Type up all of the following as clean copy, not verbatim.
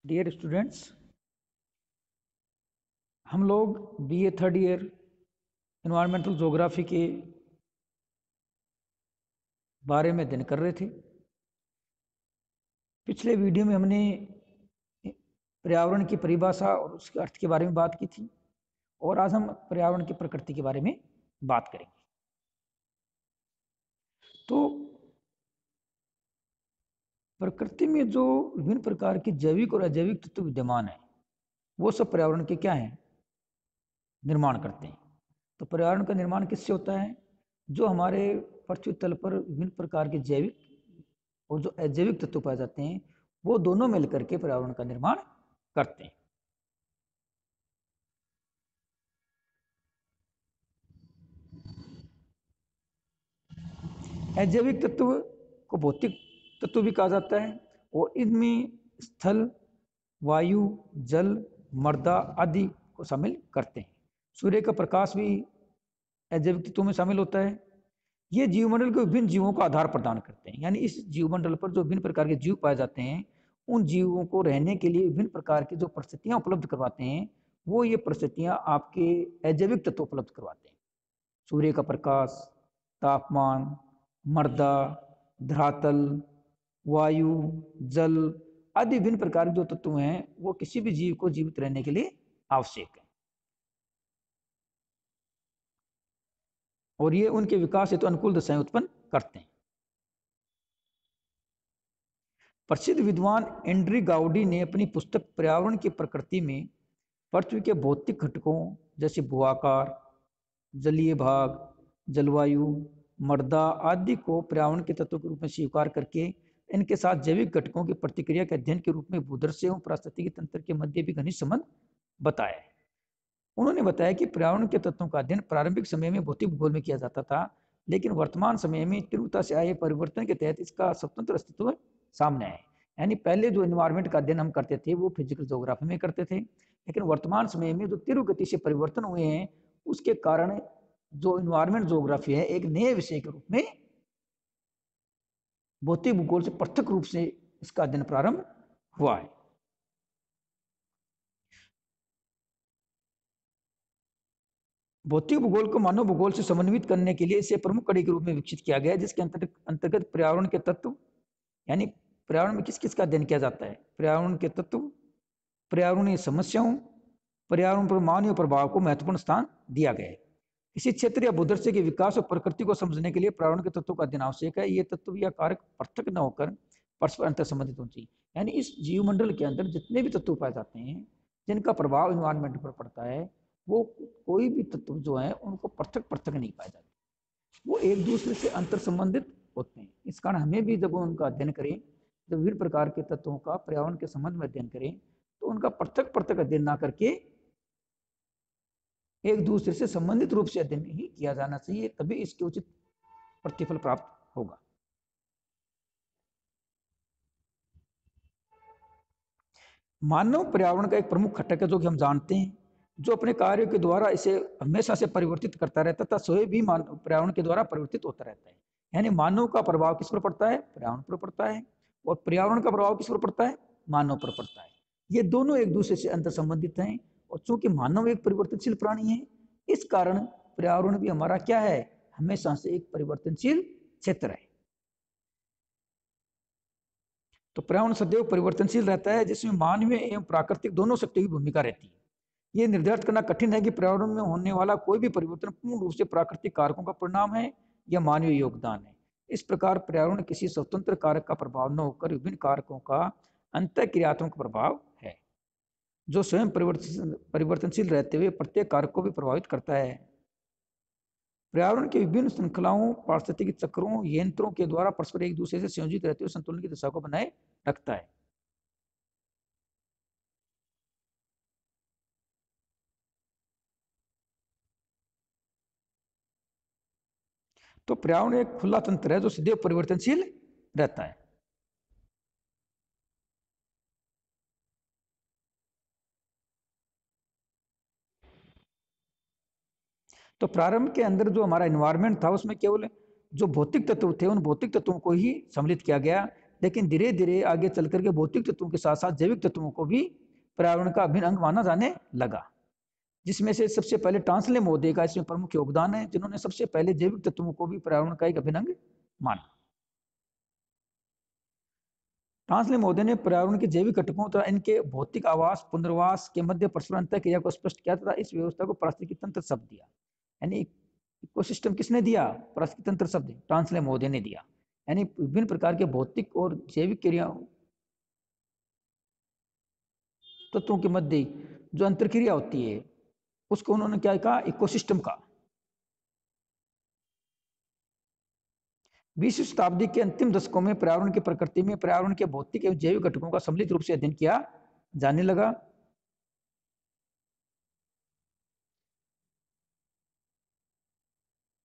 Dear students, हम लोग BA third year environmental geography के बारे में अध्ययन कर रहे थे। पिछले वीडियो में हमने पर्यावरण की परिभाषा और उसके अर्थ के बारे में बात की थी और आज हम पर्यावरण की प्रकृति के बारे में बात करेंगे। तो प्रकृति में जो विभिन्न प्रकार के जैविक और अजैविक तत्व विद्यमान है वो सब पर्यावरण के क्या हैं, निर्माण करते हैं। तो पर्यावरण का निर्माण किससे होता है? जो हमारे पृथ्वी तल पर विभिन्न प्रकार के जैविक और जो अजैविक तत्व पाए जाते हैं वो दोनों मिलकर के पर्यावरण का निर्माण करते हैं। अजैविक तत्व को भौतिक तत्व भी कहा जाता है और इनमें स्थल, वायु, जल, मृदा आदि को शामिल करते हैं। सूर्य का प्रकाश भी अजैविक तत्वों में शामिल होता है। ये जीवमंडल को विभिन्न जीवों का आधार प्रदान करते हैं, यानी इस जीवमंडल पर जो विभिन्न प्रकार के जीव पाए जाते हैं उन जीवों को रहने के लिए विभिन्न प्रकार की जो परिस्थितियां उपलब्ध करवाते हैं वो ये परिस्थितियां आपके अजैविक तत्व उपलब्ध करवाते हैं। सूर्य का प्रकाश, तापमान, मृदा, धरातल, वायु, जल आदि विभिन्न प्रकार के जो तत्व हैं वो किसी भी जीव को जीवित रहने के लिए आवश्यक है और ये उनके विकास हेतु अनुकूल दशाएं उत्पन्न करते हैं। प्रसिद्ध विद्वान एंड्री गाउडी ने अपनी पुस्तक पर्यावरण की प्रकृति में पृथ्वी के भौतिक घटकों जैसे भूआकार, जलीय भाग, जलवायु, मृदा आदि को पर्यावरण के तत्वों के रूप में स्वीकार करके इनके साथ जैविक घटकों की प्रतिक्रिया के अध्ययन के रूप में भूदृश्य एवं पारिस्थितिकी तंत्र के मध्य भी घनिष्ठ संबंध बताया है। उन्होंने बताया कि पर्यावरण के तत्वों का अध्ययन प्रारंभिक समय में भौतिक भूगोल में किया जाता था, लेकिन वर्तमान समय में तीव्रता से आए परिवर्तन के तहत इसका स्वतंत्र अस्तित्व सामने आया है। यानी पहले जो एनवायरमेंट का अध्ययन हम करते थे वो फिजिकल ज्योग्राफी में करते थे, लेकिन वर्तमान समय में जो तीव्र गति से परिवर्तन हुए हैं उसके कारण जो एनवायरमेंट ज्योग्राफी है एक नए विषय के रूप में भौतिक भूगोल से पृथक रूप से इसका अध्ययन प्रारंभ हुआ है। भौतिक भूगोल को मानव भूगोल से समन्वित करने के लिए इसे प्रमुख कड़ी के रूप में विकसित किया गया है, जिसके अंतर्गत पर्यावरण के तत्व यानी पर्यावरण में किस किस का अध्ययन किया जाता है, पर्यावरण के तत्व, पर्यावरणीय समस्याओं, पर्यावरण पर मानवीय प्रभाव को महत्वपूर्ण स्थान दिया गया है। किसी क्षेत्र या भूदृश्य के विकास और प्रकृति को समझने के लिए पर्यावरण के तत्वों का अध्ययन आवश्यक है। ये तत्व या कारक पृथक न होकर परस्पर अंतर संबंधित होने चाहिए। यानी इस जीवमंडल के अंदर जितने भी तत्व पाए जाते हैं जिनका प्रभाव एनवायरमेंट पर पड़ता है वो कोई भी तत्व जो है उनको पृथक पृथक नहीं पाए जाते, वो एक दूसरे से अंतर संबंधित होते हैं। इस कारण हमें भी जब उनका अध्ययन करें, जब विभिन्न प्रकार के तत्वों का पर्यावरण के संबंध में अध्ययन करें तो उनका पृथक पृथक अध्ययन ना करके एक दूसरे से संबंधित रूप से अध्ययन ही किया जाना चाहिए, तभी इसके उचित प्रतिफल प्राप्त होगा। मानव पर्यावरण का एक प्रमुख घटक है जो कि हम जानते हैं, जो अपने कार्यों के द्वारा इसे हमेशा से परिवर्तित करता रहता था, स्वयं भी पर्यावरण के द्वारा परिवर्तित होता रहता है। यानी मानव का प्रभाव किस पर पड़ता है? पर्यावरण पर पड़ता है, और पर्यावरण का प्रभाव किस पर पड़ता है? मानव पर पड़ता है। ये दोनों एक दूसरे से अंतर संबंधित हैं, और चूंकि मानव एक परिवर्तनशील प्राणी है इस कारण पर्यावरण भी हमारा क्या है? हमेशा से एक परिवर्तनशील क्षेत्र है। तो पर्यावरण सदैव परिवर्तनशील रहता है, जिसमें मानवीय एवं प्राकृतिक दोनों शक्तियों की भूमिका रहती है। ये निर्धारित करना कठिन है कि पर्यावरण में होने वाला कोई भी परिवर्तन पूर्ण रूप से प्राकृतिक कारकों का परिणाम है या मानवीय योगदान है। इस प्रकार पर्यावरण किसी स्वतंत्र कारक का प्रभाव न होकर विभिन्न कारकों का अंतःक्रियात्मक प्रभाव है, जो स्वयं परिवर्तनशील रहते हुए प्रत्येक कारक को भी प्रभावित करता है। पर्यावरण के विभिन्न श्रृंखलाओं, पारिस्थितिकी चक्रों, यंत्रों के द्वारा परस्पर एक दूसरे से संयोजित रहते हुए संतुलन की दिशा को बनाए रखता है। तो पर्यावरण एक खुला तंत्र है जो सदैव परिवर्तनशील रहता है। तो प्रारंभ के अंदर जो हमारा एनवायरनमेंट था उसमें केवल जो भौतिक तत्व थे उन भौतिक तत्वों को ही सम्मिलित किया गया, लेकिन धीरे धीरे आगे चल करके भौतिक तत्वों के साथ साथ जैविक तत्वों को भी पर्यावरण का अभिन्न अंग माना जाने लगा, जिसमें से सबसे पहले टांसले महोदय का इसमें प्रमुख योगदान है, जिन्होंने सबसे पहले जैविक तत्वों को भी पर्यावरण का एक अभिन्न अंग माना। टांसले महोदय ने पर्यावरण के जैविक घटकों तथा इनके भौतिक आवास पुनर्वास के मध्य परस्पर अंतर क्रिया को स्पष्ट किया तथा इस व्यवस्था को पारिस्थितिकी तंत्र शब्द दिया। यानी इकोसिस्टम किसने दिया? पारिस्थितिकी तंत्र शब्द टांसले महोदय ने दिया। यानी विभिन्न प्रकार के भौतिक और जैविक क्रियाओं तत्वों के मध्य जो अंतरक्रिया होती है उसको उन्होंने क्या कहा? इकोसिस्टम का। 20वीं शताब्दी के अंतिम दशकों में पर्यावरण की प्रकृति में पर्यावरण के भौतिक एवं जैविक घटकों का सम्मिलित रूप से अध्ययन किया जाने लगा।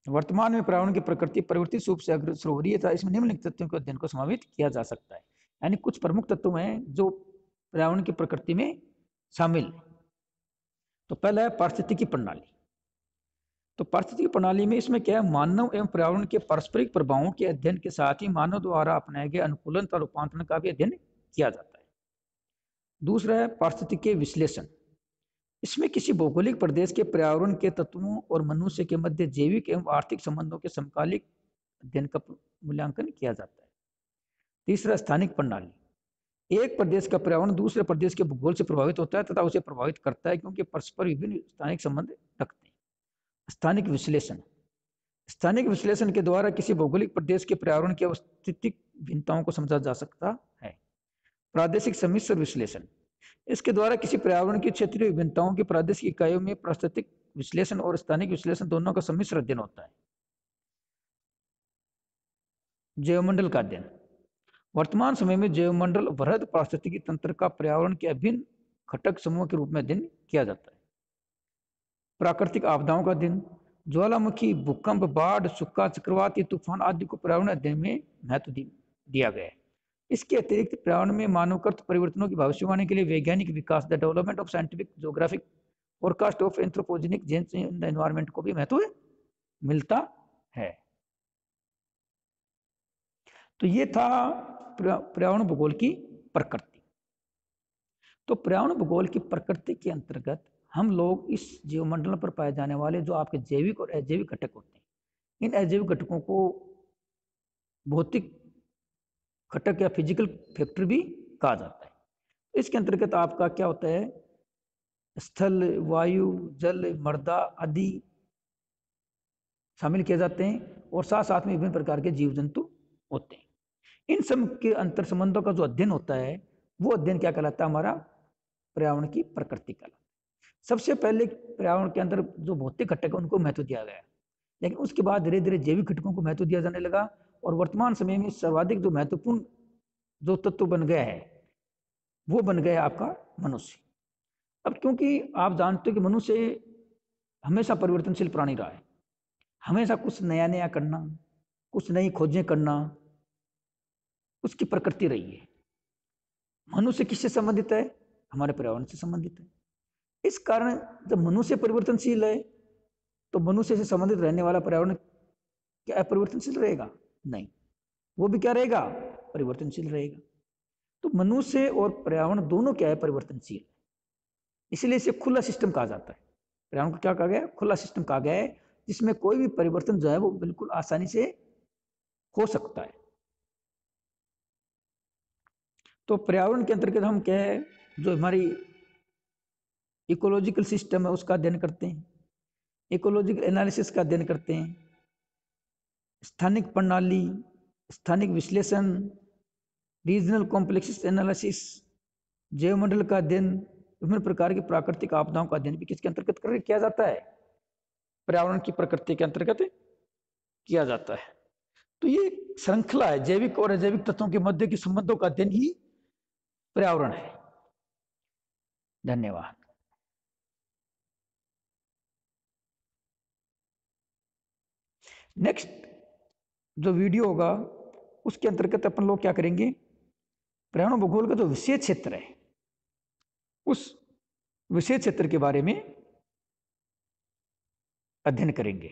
वर्तमान में पर्यावरण की प्रकृति परिवर्तित रूप से अग्रसर हो रही है, इसमें निम्नलिखित तत्वों के अध्ययन को समावित किया जा सकता है। यानी कुछ प्रमुख तत्व हैं जो पर्यावरण की प्रकृति में शामिल है। तो पहला है पारिस्थितिकी प्रणाली। तो पारिस्थितिकी प्रणाली में इसमें क्या है? मानव एवं पर्यावरण के पारस्परिक प्रभावों के अध्ययन के साथ ही मानव द्वारा अपनाए गए अनुकूलन तथा रूपांतरण का भी अध्ययन किया जाता है। दूसरा है पारिस्थितिकी विश्लेषण। इसमें किसी भौगोलिक प्रदेश के पर्यावरण के तत्वों और मनुष्य के मध्य जैविक एवं आर्थिक संबंधों के समकालिक अध्ययन का मूल्यांकन किया जाता है। तीसरा स्थानिक प्रणाली। एक प्रदेश का पर्यावरण दूसरे प्रदेश के भूगोल से प्रभावित होता है तथा उसे प्रभावित करता है क्योंकि परस्पर विभिन्न स्थानिक संबंध रखते हैं। स्थानिक विश्लेषण। स्थानिक विश्लेषण के द्वारा किसी भौगोलिक प्रदेश के पर्यावरण की अवस्थितिक भिन्नताओं को समझा जा सकता है। प्रादेशिक सम्मिश्र विश्लेषण। इसके द्वारा किसी पर्यावरण की क्षेत्रीय विभिन्नताओं की प्रादेशिक इकाइयों में प्राकृतिक विश्लेषण और स्थानिक विश्लेषण दोनों का सम्मिश्र अध्ययन होता है। जैवमंडल का अध्ययन। वर्तमान समय में जैवमंडल वृहद पारिस्थितिकी तंत्र का पर्यावरण के अभिन्न घटक समूह के रूप में अध्ययन किया जाता है। प्राकृतिक आपदाओं का अध्ययन। ज्वालामुखी, भूकंप, बाढ़, सूखा, चक्रवाती तूफान आदि को पर्यावरण अध्ययन में महत्व दिया गया है। इसके अतिरिक्त पर्यावरण में मानवकृत परिवर्तनों की भविष्यवाणी के लिए वैज्ञानिक विकास, the development of scientific geographic forecast of anthropogenic change in the environment को भी महत्व मिलता है। तो ये था पर्यावरण भूगोल की प्रकृति। तो पर्यावरण भूगोल की प्रकृति के अंतर्गत हम लोग इस जीवमंडल पर पाए जाने वाले जो आपके जैविक और अजैविक घटक होते हैं, इन अजैविक घटकों को भौतिक घटक या फिजिकल फैक्टर भी कहा जाता है। इसके अंतर्गत आपका क्या होता है? स्थल, वायु, जल, मृदा आदि शामिल किए जाते हैं और साथ साथ में विभिन्न प्रकार के जीव जंतु होते हैं। इन सब के अंतर संबंधों का जो अध्ययन होता है वो अध्ययन क्या कहलाता है? हमारा पर्यावरण की प्रकृति कहलाता है। सबसे पहले पर्यावरण के अंदर जो भौतिक घटक है उनको महत्व दिया गया, लेकिन उसके बाद धीरे धीरे जैविक घटकों को महत्व दिया जाने लगा और वर्तमान समय में सर्वाधिक जो महत्वपूर्ण जो तत्व बन गया है वो बन गया आपका मनुष्य। अब क्योंकि आप जानते हो कि मनुष्य हमेशा परिवर्तनशील प्राणी रहा है, हमेशा कुछ नया नया करना, कुछ नई खोजें करना उसकी प्रकृति रही है। मनुष्य किससे संबंधित है? हमारे पर्यावरण से संबंधित है। इस कारण जब मनुष्य परिवर्तनशील है तो मनुष्य से संबंधित रहने वाला पर्यावरण क्या परिवर्तनशील रहेगा? नहीं, वो भी क्या रहेगा? परिवर्तनशील रहेगा। तो मनुष्य और पर्यावरण दोनों क्या है? परिवर्तनशील। इसलिए इसे खुला सिस्टम कहा जाता है। पर्यावरण को क्या कहा गया है? खुला सिस्टम कहा गया है, जिसमें कोई भी परिवर्तन जो है वो बिल्कुल आसानी से हो सकता है। तो पर्यावरण के अंतर्गत हम क्या है, जो हमारी इकोलॉजिकल सिस्टम है उसका अध्ययन करते हैं, इकोलॉजिकल एनालिसिस का अध्ययन करते हैं, स्थानिक प्रणाली, स्थानिक विश्लेषण, रीजनल कॉम्प्लेक्स एनालिसिस, जैवमंडल का अध्ययन, विभिन्न प्रकार की प्राकृतिक आपदाओं का अध्ययन भी किसके अंतर्गत किया जाता है? पर्यावरण की प्रकृति के अंतर्गत किया जाता है। तो ये श्रृंखला है, जैविक और अजैविक तत्वों के मध्य के संबंधों का अध्ययन ही पर्यावरण है। धन्यवाद। नेक्स्ट जो वीडियो होगा उसके अंतर्गत अपन लोग क्या करेंगे? पर्यावरण भूगोल का जो विषय क्षेत्र है उस विषय क्षेत्र के बारे में अध्ययन करेंगे।